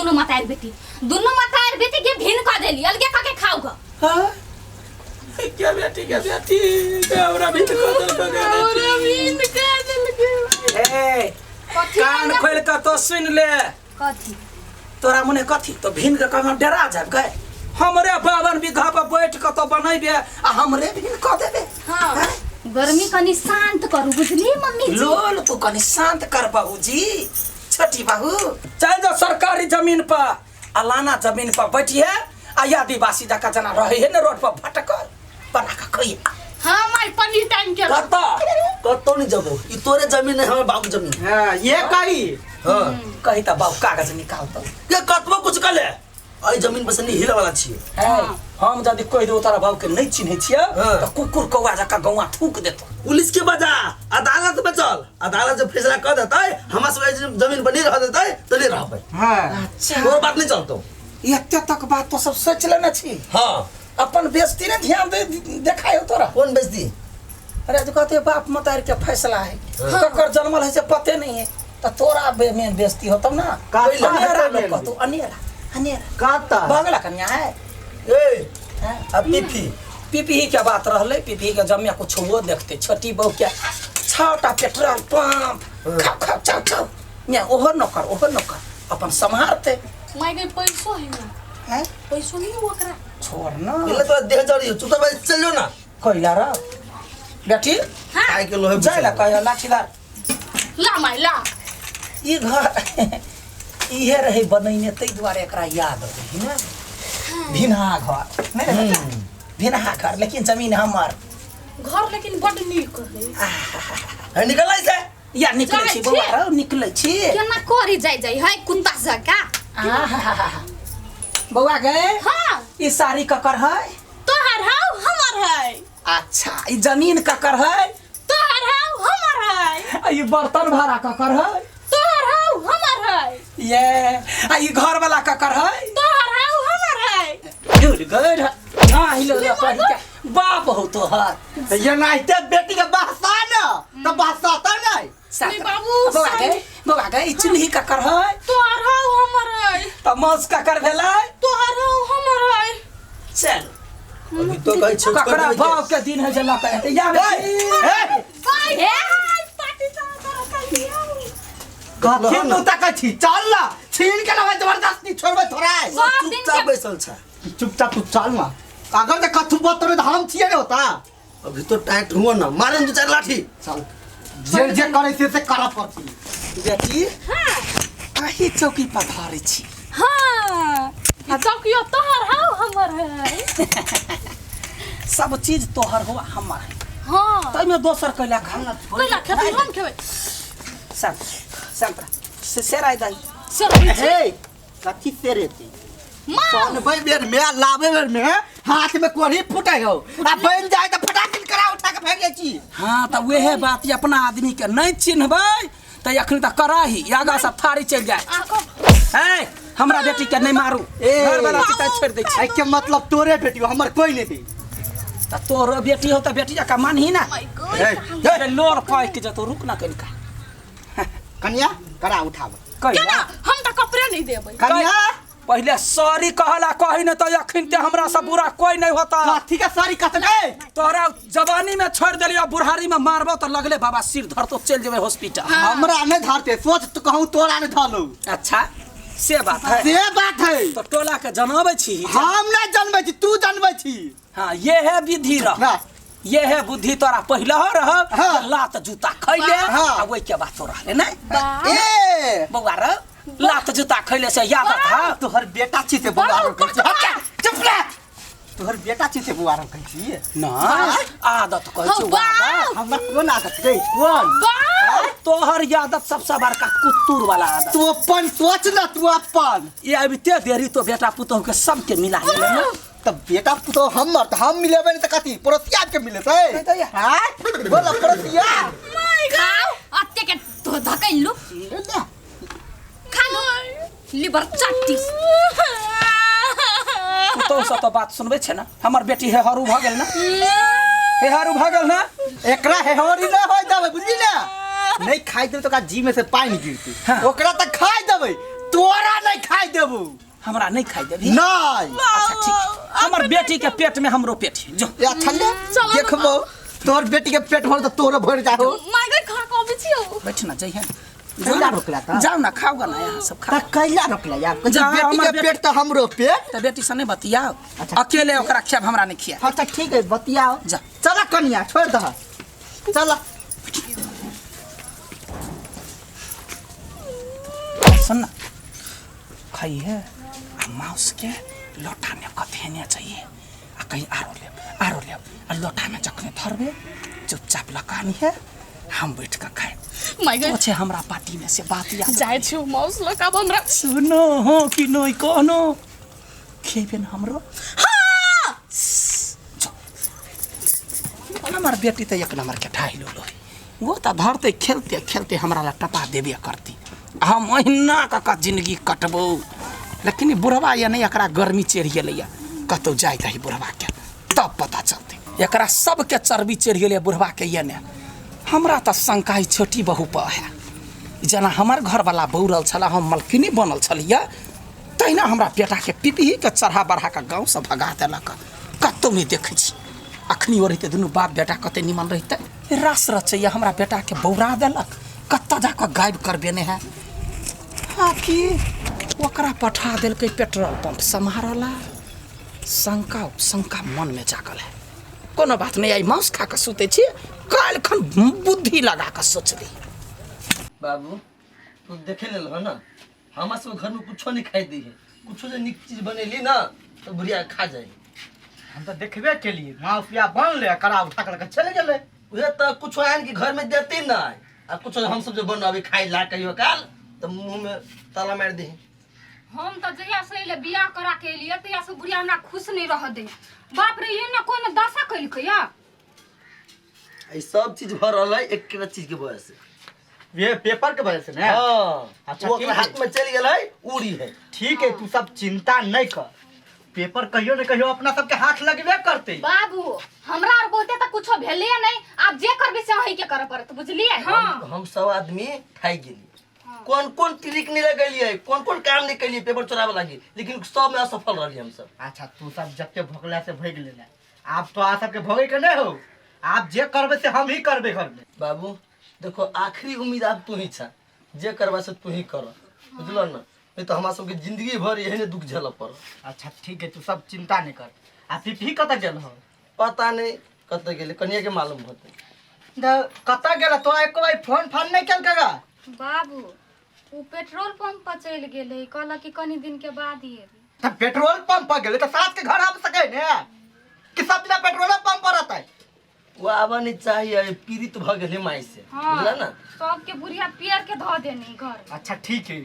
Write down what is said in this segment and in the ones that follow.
दोनों मातार बेटी के भिन कर देली अलगे का के खाओ ग हां क्या बेटी हमरा भिन कर देल ए कान खोल के तो सुन ले कथी तोरा मने कथी तो भिन के कह डरा जाब गए हमरे 52 बीघा पर बैठ के तो बनैबे आ हमरे भिन क देबे हां गर्मी कनी शांत करू बुझली मम्मी जी लोल तू कनी शांत कर बाबूजी छठी बाबू चल जा सरकारी जमीन पर अलाना जमीन पर बैठिए आ आदिवासी जका जना रहे है न रोड पर भटकल बना के खइए हां माय पनीर टाइम के कतो नहीं जबो ई तोरे जमीन है हमर बाबू जमीन हां ये कही हां कही त बाबू कागज निकाल दो ये कतबो कुछ कले आई जमीन पर से नहीं हिला वाला छिए हम जदी कहि दो तारा बाबू के नहीं चिन्हे छिए त कुकुर कौवा जका गौवा थूक देतो पुलिस के बजा अदालत में चल अदालत जब फैसला कर देता है हमरा सब जमीन पर नहीं रह देता है तो नहीं रहबे हां अच्छा और बात नहीं चलतो एते तक बात तो सब सोच लेना छी हां अपन बेइज्जती ने ध्यान दे देखायो तोरा कौन बेइज्जती अरे जो कहते बाप मतार के फैसला है ककर जन्मल है से पते नहीं है तो तोरा में बेइज्जती होतौ ना अनेरा में कहतो अनेरा काता बंगला कन्या है ए अब पीपी ही क्या बात रहले पीपी के जमिया कुछ वो देखते छोटी बहू क्या छाटा पेट्रोल पंप खा चाव मैं ओहर न कर अपन संभालते माय के पैसो है ना हैं पैसो नहीं ओकरा छोड़ ना पहले तो देह जड़ी चुप तो भाई चल जो ना कइला रा बेटी आइ के लोहे जाइला कह लाठीदार ला माय ला ई घर इहे रहे बनैने तै दुआरे एकरा याद रही ना भिनहा घर नहीं भिनहा घर लेकिन जमीन हमर घर लेकिन बड नीक है निकलै से या निकलै छी बौआ रे निकलै छी केना करी जाय है कुत्ता जका बौआ गए हां ई साड़ी ककर है तोहर हाउ हमर है अच्छा ई जमीन ककर है तोहर हाउ हमर है ई बर्तन भाड़ा ककर है तोहर हाउ हमर है ये ई घर वाला ककर है तोहर हाउ हमर है गुड ना हिलो रे पड़ी के बाप हो तो है ये नाइते बेटी के बहसा ना तो बहसा त नहीं नहीं बाबू बौआ गए ई चुल्ही ककर है तोहर हाउ हमर है त मौस ककर भेलै तोहर हाउ हमर है चल अभी तो कहि छ ककरा भाव के दिन है जला कहते या ए हे पार्टी तो कर दिया कथि तू तक छी चल ना छीन के लगे जबरदस्ती छोड़बे थोड़ा चुपचाप बैसल छ चुपचाप तू चल ना अगर ते कथु बतरे धाम छिए ने होता अभी तो टाइट हुआ ना मारे दो चार लाठी चल जे करे से करब पड़ती बेटी आही चौकी पधारे छी हां चौकियो तोहर हाउ हमर है सब चीज तोहर हो हमर है हां तै में दोसर कैला खा कैला खेती हम खेबै संतरा से सेराय दई सर हे कथि से रहती सोन भाई बेर में लावे बेर में हाथ में कोरी फुटाई हो आ बन जाए तो फटाकिल करा उठा के फेंक छी हां त वेहे बात ये अपना आदमी के नहीं चिन्हबै त अखन त कराही आगा से थारी चल जाए ए हमरा बेटी के नहीं मारू घर वाला चिता छोड़ दे छी आई के मतलब तोरे बेटी हमर कोई नहीं त तोर बेटी हो त बेटी का मानही ना ए लोर पाई के जतो रुक ना कनिका कन्या करा उठाव केना हम त कपड़े नहीं देबै कन्या पहले सॉरी कहला कहि न त अखन ते हमरा से बुरा कोई नहीं होता कथि का सारी कत गए तोरा जवानी में छोड़ देलियो बुढ़ारी में मारबो त लगले बाबा सिर धर तो चल जेबे हॉस्पिटल हमरा ने धरते सोच तू कहूं तोरा ने धरलो अच्छा से बात है तो टोला के जनाबै छी हम ना जानबै छी तू जानबै छी हां ये है विधि रह ये है बुद्धि तोरा पहले हो रह लात जूता खइले आ ओइ के बात तो रहले नहीं ए बौआ रे लात जूता खइले से याद था तोहर बेटा छी से बुआरो कहै छी चुप ले तोहर बेटा छी से बुआरो कहै छी ना आदत कहै छी आदत हमरा कोन आदत गई कोन तोहर आदत सबसे बड़का कुत्तूर वाला आदत तू अपन सोच ना तू अपन ये अभी ते देरी तो बेटा पुतोह के सबके मिला ले ना तब बेटा तो हमर त हम मिलेबे नहीं त कथि पड़ोसिया के मिलेतै हां बोला पड़ोसिया माय गॉड अत्ते के तो धकैलु खानु लिवर चट्टी तो सब तो बात सुनबे छे ना हमर बेटी है हरू भ गेल ना हे हरू भ गेल ना एकरा हेहरी ना होय जाबे बुझली ना नहीं खाई देबे तो का जी में से पानी गिरती ओकरा त खाई देबे तोरा नहीं खाई देबे देबू हमरा नहीं खाई देबी नहीं अच्छा ठीक हमर बेटी के पेट में हमरो पेट है जो या छल्ले देखबो तोर बेटी के पेट भर तो तोरो भर जाओ माय घर कबे छियो बैठ ना जइहे कैला रोकला था जाओ ना खाओगा ना यहाँ सब खा त कैला रोकला यार जा, बेटी हमर के पेट तो हमरो पेट तो बेटी से नहीं बतियाओ अच्छा। अकेले ओकरा खिया हमरा नहीं खिया हाँ तो ठीक है बतियाओ जा। चला कनिया छोड़ दह चला सुन ना खाई है माउस के लोटा में कथेने चाहिए आ कहीं आरो ले आ लोटा में जखने धरबे चुपचाप लकानी है हम बैठ कर खाए माय घर पछे हमरा पार्टी में से बात याद जाय छियो माउस लकाब हमरा सुनो हो कि नहीं कहनो खेबे न हमरो हां हमार बेटी तो एक नंबर के ढाई लो वो तो धरते खेलते खेलते हमरा ला टपा देबे करती हम महीना का जिंदगी कटबो लेकिन बुढ़वा या नहीं एकरा गर्मी चढ़ गेलैया कतौ जाय रही बुढ़वा के तब पता चलते एकरा सबके चर्बी चढ़ गेलै बुढ़वा के ये ने हमरा तो शंका ही छोटी बहू पर है जना हमार घर वाला बौरल छला हम मलकिनी बनल छलिया तहिना हमरा बेटा के पिपही के चढ़ा बढ़ा के गाँव से भगा देलक कतौ नहीं देखे छी अखनी वो रहते दुनू बाप बेटा कते निमन रहते रस रचैया हमरा बेटा के बौरा देलक कत्ता जाकर गायब करबे ने है आखी ओकरा पठा देलकै पेट्रोल पंप सम्हारला शंका मन में जागल है कोनो बात नहीं आई मांस खा के सुते छी काल खन बुद्धि लगा के सोचली बाबू तू देखे ले हो ना हमरा सब घर में कुछो नहीं खाई दी है कुछो जो निक चीज बनेली ना तो बुढ़िया खा जाए हम तो देखबे के लिए माफिया बन ले करा उठा कर चले गेले उहे तो कुछो आन के घर में देती ना आ कुछो हम सब जो बनावे खाई ला कहियो काल तो मुंह में ताला मार दे हम तो जहिया से ले बियाह करा के लिए तहिया से बुढ़िया हमरा खुश नहीं रह दे बाप रे ये ना कोई ना दशा कइल कया ई सब चीज भर रहलै एक के चीज के वजह से ये पेपर के वजह से ना हां अच्छा, वो ठीक ओकरा है। हाथ में चल गेलै उड़ी है ठीक है तू सब चिंता नहीं कर पेपर कहियो न कहियो अपना सबके हाथ लगबे करते बाबू हमरा और बोलते तो कुछो भेले नहीं आप जे करबे से वही के करे पड़त बुझलिए हां हम सब आदमी खाई गेली कौन कौन ट्रिक नहीं लगलिए कौन कौन काम नहीं कलिए पेपर चोरावे लागी लेकिन सब में असफल रहली हम सब अच्छा तू सब जत्ते भोगला से भोग लेना आप तो आ सबके भोगे के नहीं हो आप जे करबे से हम ही करबे घर में बाबू देखो आखिरी उम्मीद आप तू ही छा जे करबा से तू ही कर बुझलो ना नहीं तो हमारा सबके जिंदगी भर यही दुख झेल पड़ अच्छा ठीक है तू सब चिंता नहीं कर आ पिपही कत गेल हो पता नहीं कत गेले कनिया के मालूम होते कत गेल तो एको बार फोन फान नहीं केल कगा बाबू वो पेट्रोल पंप पर चल गेले कहला कि कनी दिन के बाद ही एबे तो पेट्रोल पंप पर गेले तो साथ के घर आ सके ने कि सब दिन पेट्रोल पंप पर रहता है वो आवा नहीं चाहिए पीड़ित भ गेले माई से बुझला ना सबके बुढ़िया पियर के धो देनी घर अच्छा ठीक है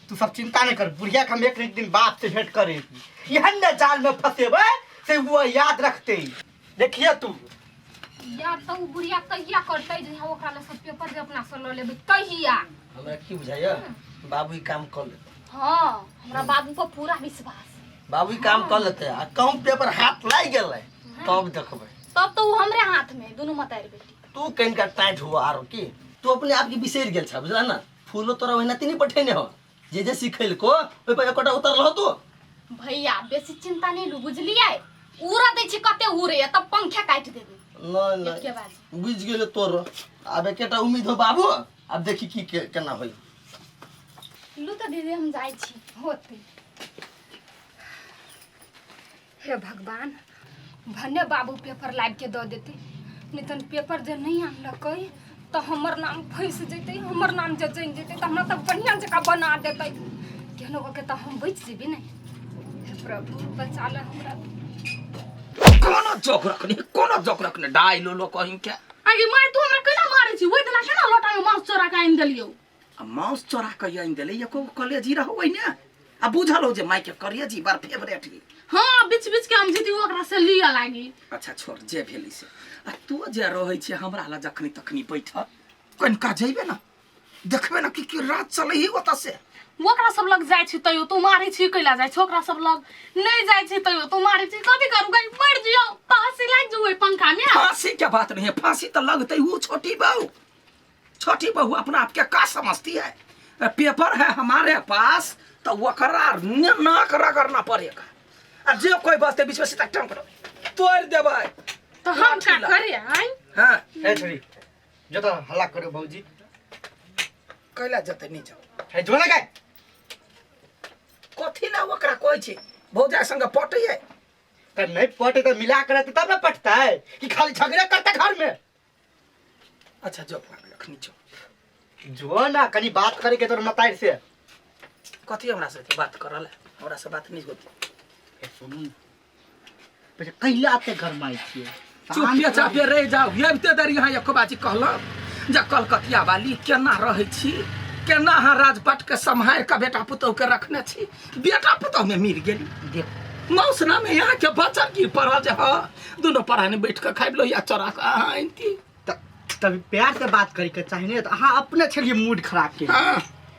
तू सब चिंता नहीं कर बुढ़िया का हम एक दिन बाप से भेंट करेगी यहन न जाल में फंसेबे से वो याद रखते ही देखिए तू या तो वो बुढ़िया कहिया करतै जे ओकरा ले सब पेपर जे अपना से ल लेबे कहिया हमरा की बुझाइया बाबू ही काम कर लेते हां हमरा बाबू पर पूरा विश्वास बाबू ही काम कर लेते आ कम पेपर हाथ लाग गेलै तब देखबै तब तो वो हमरे हाथ में दोनों मतारी बेटी तू कहीं का टाइट हुआ आरो की तू अपने आप की बिसेर गेल छ बुझला ना फूलो तोरा वहिना तीनी पठेने हो जे जे सिखैल को ओइ पर एकटा उतरल हो तू भैया बेसी चिंता नहीं लू बुझलिए उड़ा दै छी कते उड़े तब पंखे काट देबे नहीं एके बार बुझ गेले तोर आब एकेटा उम्मीद हो बाबू अब देखी की केना होई लू तो दीदी हम जाई छी होते हे भगवान भन्ने बाबू पेपर लाइव के दे देते नहीं तो पेपर जे नहीं आनलकै तो हमर नाम फंस जैते हमर नाम जे जन जैते तो हमरा तो बढ़िया जगह बना देते केनो के तो हम बच जेबे नहीं हे प्रभु बचा ले हमरा कोनो जोक रखने डाई लो लो कहीं के आगे मार तू हमरा केना मारे छी ओइ दिना केना लोटा में मांस चोरा के आइन देलियो मांस चोरा के आइन देले एको कॉलेज रहबै ने आ बुझल हो जे माई के करिए जी बार फेवरेट ही हां बीच बीच के हम जीती ओकरा से लिया लागी अच्छा छोड़ जे भेली से आ तू जे रहै छै हमरा ला जखनी तखनी बैठ कनिका जइबे ना देखबे ना कि रात चलै ही ओता से ओकरा सब लग जाय छी तयो तू मारै छी कैला जाय छी ओकरा सब लग नहीं जाय छी तयो तू मारै छी कथि करू गई मर जियो फांसी लग जुए पंखा में फांसी के बात नहीं है फांसी तो लगते वो छोटी बहू अपना आप क्या का समझती है पेपर है हमारे पास तो वकरा नाक रगड़ना पड़ेगा। आ जे कोई बसते बीच में सीधा टंग करो तोड़ देबै। तो हम का करे आई? हाँ ए छोरी जो तो हल्ला करो भौजी कैला जते नहीं जाओ है जो ना काय कथी ला वकरा कहै छै भौजा संग पटैए। तो नहीं पटे तो मिला कर तब ना पटता है कि खाली झगड़ा करता घर में। अच्छा जो अखनी जो जो ना कनी बात करे के तोर मतार से कथी हमरा से बात करल है, हमरा से बात नहीं होती। सुन पहिले कैला आते घर में आई छिए चुपिया चापे रह जाओ ये ते देर यहाँ एको बाजी कहलक जे कलकतिया वाली केना रहै छी, केना हाँ राजपाट के सम्हार के बेटा पुतौह के रखने छी, बेटा पुतौह में मिल गेली। देख मौसना में यहाँ के बच्चा की पड़ा जे हाँ दोनों पराने बैठ के खाइ लो या चोरा के आनती। तभी प्यार से बात करी के चाहिए तो हाँ अपने छलिए मूड खराब के हाँ